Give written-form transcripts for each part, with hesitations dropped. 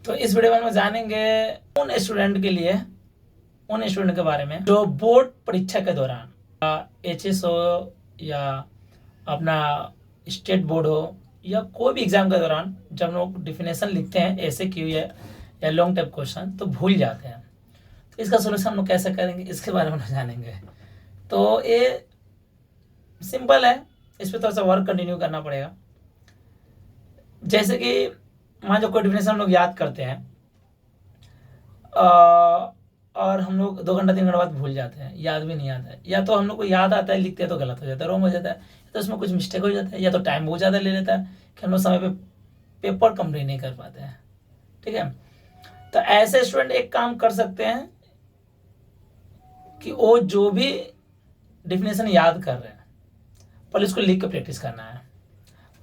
तो इस वीडियो में हम जानेंगे उन स्टूडेंट के बारे में जो बोर्ड परीक्षा के दौरान एचएस हो या अपना स्टेट बोर्ड हो या कोई भी एग्जाम के दौरान जब लोग डिफिनेशन लिखते हैं ऐसे क्यू या लॉन्ग टाइप क्वेश्चन तो भूल जाते हैं। तो इसका सोल्यूशन हम लोग कैसे करेंगे इसके बारे में जानेंगे। तो ये सिंपल है, इस पर थोड़ा सा वर्क कंटिन्यू करना पड़ेगा। जैसे कि मान लो कोई डिफिनेशन हम लोग याद करते हैं और हम लोग 2 घंटा 3 घंटा बाद भूल जाते हैं, याद भी नहीं आता है, या तो हम लोग को याद आता है लिखते हैं तो गलत हो जाता है, रॉन्ग हो जाता है, तो उसमें कुछ मिस्टेक हो जाता है, या तो टाइम बहुत ज़्यादा ले लेता है कि हम लोग समय पे पेपर कंप्लीट नहीं कर पाते हैं। ठीक है, तो ऐसे स्टूडेंट एक काम कर सकते हैं कि वो जो भी डिफिनेशन याद कर रहे हैं पहले उसको लिख के प्रैक्टिस करना है।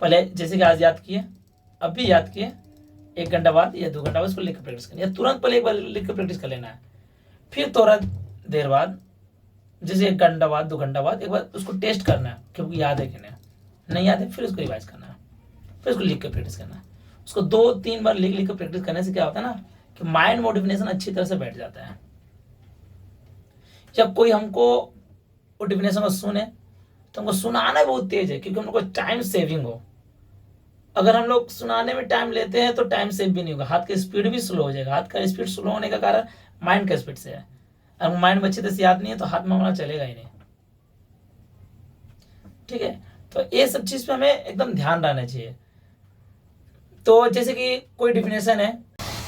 पहले जैसे कि आज याद किए, अभी याद किए, 1 घंटा बाद या 2 घंटा बाद उसको लिख के प्रैक्टिस करना, या तुरंत पहले एक बार लिख के प्रैक्टिस कर लेना है। फिर थोड़ा देर बाद जैसे 1 घंटा बाद 2 घंटा बाद एक बार उसको टेस्ट करना है क्योंकि याद है कि नहीं याद है, फिर उसको रिवाइज करना है, फिर उसको लिख के प्रैक्टिस करना है। उसको 2-3 बार लिख के प्रैक्टिस करने से क्या होता है ना कि माइंड में डिफिनेशन अच्छी तरह से बैठ जाता है। जब कोई हमको वो डिफिनेशन को सुने तो हमको सुनाना बहुत तेज है क्योंकि हम लोग को टाइम सेविंग हो। अगर हम लोग सुनाने में टाइम लेते हैं तो टाइम सेव भी नहीं होगा, हाथ की स्पीड भी स्लो हो जाएगा। हाथ का स्पीड स्लो होने का कारण माइंड का स्पीड से है। अगर माइंड में अच्छी तरह से याद नहीं है तो हाथ में हमारा चलेगा ही नहीं। ठीक है, तो ये सब चीज पे हमें एकदम ध्यान रहना चाहिए। तो जैसे कि कोई डिफिनेशन है,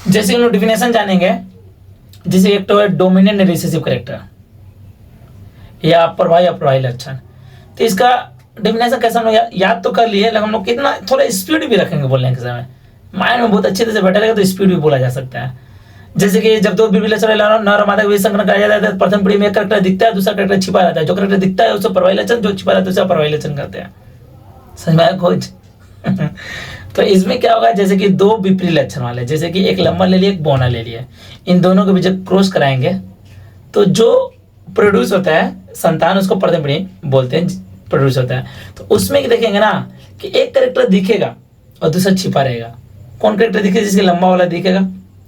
जैसे हम लोग डिफिनेशन जानेंगे, जैसे एक तो है डोमिनेंट रिसेसिव कैरेक्टर या प्रभावी अप्रभावी लक्षण। तो इसका डिफिनेशन कैसे हम लोग याद तो कर लिए, लेकिन हम लोग कितना थोड़ा स्पीड भी रखेंगे बोलने के समय, माइंड में बहुत अच्छे तरह से बैठा रहेगा तो स्पीड भी बोला जा सकता है। जैसे कि जब 2 विलक्षण नर मादा के संकरण कराया जाता है, प्रथम पीढ़ी में एक करेक्टर दिखता है, दूसरा करेक्टर छिपा रहता है। जो करेक्टर दिखता है उसको प्रभावी लक्षण, जो छिपा रहता है उसे प्रभावी लक्षण करते हैं। समझ में आया कुछ? तो इसमें क्या होगा, जैसे कि 2 विपरीत लक्षण वाले, जैसे कि एक लंबा ले लिया एक बौना ले लिया, इन दोनों के बीच क्रॉस कराएंगे तो जो प्रोड्यूस होता है संतान उसको प्रथम पीढ़ी बोलते हैं, प्रोड्यूस होता है। तो उसमें देखेंगे ना कि एक करेक्टर दिखेगा और दूसरा छिपा रहेगा। कौन करेक्टर दिखेगा? जिसके लंबा वाला दिखेगा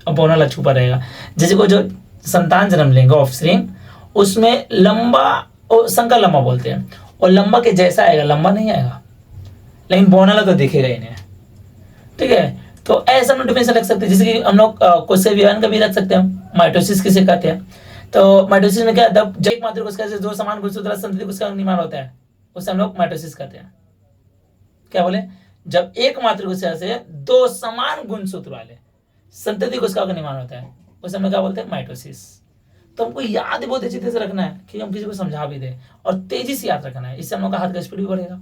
और बौना वाला छुपा रहेगा। जैसे को जो संतान जन्म लेंगे ऑफस्प्रिंग, उसमें लंबा और संकर लंबा बोलते हैं, और लंबा के जैसा आएगा, लंबा नहीं आएगा, लेकिन बौना वाला तो दिखेगा ही नहीं। ठीक है, तो ऐसा हम लोग डिफिनेशन रख सकते हैं। जैसे कि हम लोग कोशिका विभाजन का भी रख सकते हैं। माइटोसिस किसे कहते हैं? तो माइटोसिस में क्या, जब एक मात्र कोशिका से 2 समान गुणसूत्र संतति कोशिका का निर्माण होता है उसे हम लोग माइटोसिस कहते हैं। क्या बोले? जब एक मात्र कोशिका से 2 समान गुणसूत्र वाले संतति कोशिका का निर्माण होता है उसे हम लोग क्या बोलते हैं? माइटोसिस। तो हमको याद बहुत अच्छी तरह से रखना है कि हम किसी को समझा भी दें, और तेजी से याद रखना है, इससे हम लोग का हाथ का स्पीड भी बढ़ेगा।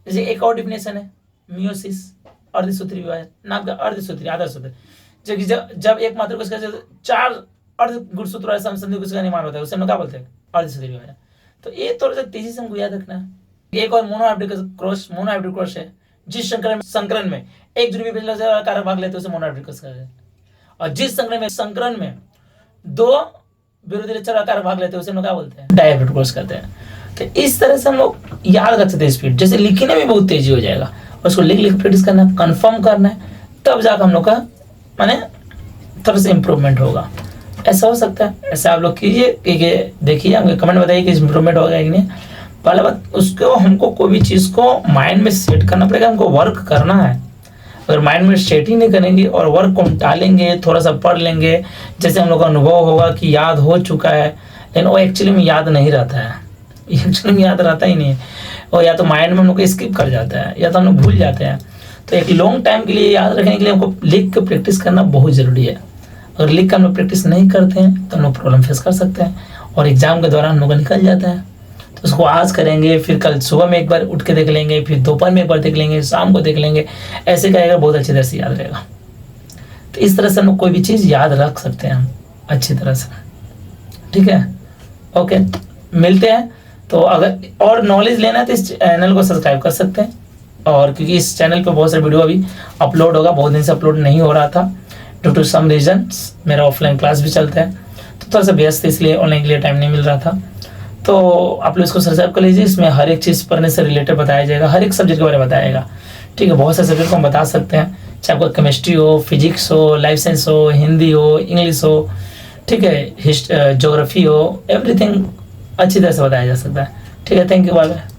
जैसे एक और डिफिनेशन है मियोसिस, अर्धसूत्री विभाजन, नाम का अर्धसूत्री आधारसूत्र। जब एक मात्र कोशिका से 4 अर्ध गुणसूत्र वाले संतति कोशिका का निर्माण होता है उसे हम लोग क्या बोलते हैं? अर्धसूत्री विभाजन। तो ये थोड़ा सा तेजी से हमको याद रखना है। एक और मोनोहाइब्रिड क्रॉस है, जिस संकरण में एक ध्रुवीय कारक भाग लेते हैं उसे मोनोहाइब्रिड क्रॉस कहते हैं, और जिस संकरण में 2 विरोधी लक्षण कारक भाग लेते हैं उसे हम लोग क्या बोलते हैं? डायहाइब्रिड क्रॉस कहते हैं। तो इस तरह से हम लोग याद रख सकते हैं स्पीड। जैसे लिखने में बहुत तेजी हो जाएगा, उसको लिख प्रैक्टिस करना है, कन्फर्म करना है, तब जाकर हम लोग का माने थोड़ा सा इम्प्रूवमेंट होगा। ऐसा हो सकता है, ऐसा आप लोग कीजिए कि देखिए, हमको कमेंट बताइए कि इम्प्रूवमेंट होगा कि नहीं। पहले बात उसको हमको कोई भी चीज़ को माइंड में सेट करना पड़ेगा, हमको वर्क करना है। अगर माइंड में सेट ही नहीं करेंगे और वर्क को टालेंगे, थोड़ा सा पढ़ लेंगे, जैसे हम लोग का अनुभव होगा कि याद हो चुका है, लेकिन वो एक्चुअली में याद नहीं रहता है, एक्चुअली में याद रहता ही नहीं है, और या तो माइंड में हम लोग को स्किप कर जाता है या तो हम लोग भूल जाते हैं। तो एक लॉन्ग टाइम के लिए याद रखने के लिए हमको लिख के प्रैक्टिस करना बहुत ज़रूरी है। अगर लिख कर हम लोग प्रैक्टिस नहीं करते हैं तो हम लोग प्रॉब्लम फेस कर सकते हैं, और एग्जाम के दौरान हम लोग का निकल जाता है। तो उसको आज करेंगे, फिर कल सुबह में एक बार उठ के देख लेंगे, फिर दोपहर में एक बार देख लेंगे, शाम को देख लेंगे, ऐसे करेगा बहुत अच्छी तरह से याद रहेगा। तो इस तरह से हम लोग कोई भी चीज़ याद रख सकते हैं अच्छी तरह से। ठीक है, ओके, मिलते हैं। तो अगर और नॉलेज लेना है तो इस चैनल को सब्सक्राइब कर सकते हैं, और क्योंकि इस चैनल पे बहुत सारे वीडियो अभी अपलोड होगा, बहुत दिन से अपलोड नहीं हो रहा था ड्यू टू सम रीजन्स। मेरा ऑफलाइन क्लास भी चलता है तो थोड़ा सा व्यस्त है, इसलिए ऑनलाइन के लिए टाइम नहीं मिल रहा था। तो आप लोग इसको सब्सक्राइब कर लीजिए, इसमें हर एक चीज़ पढ़ने से रिलेटेड बताया जाएगा, हर एक सब्जेक्ट के बारे में बताएगा। ठीक है, बहुत सारे सब्जेक्ट को हम बता सकते हैं, चाहे आपको केमिस्ट्री हो, फिजिक्स हो, लाइफ साइंस हो, हिंदी हो, इंग्लिश हो, ठीक है, ज्योग्राफी हो, एवरीथिंग अच्छी तरह से बताया जा सकता है। ठीक है, थैंक यू, बाय बाय।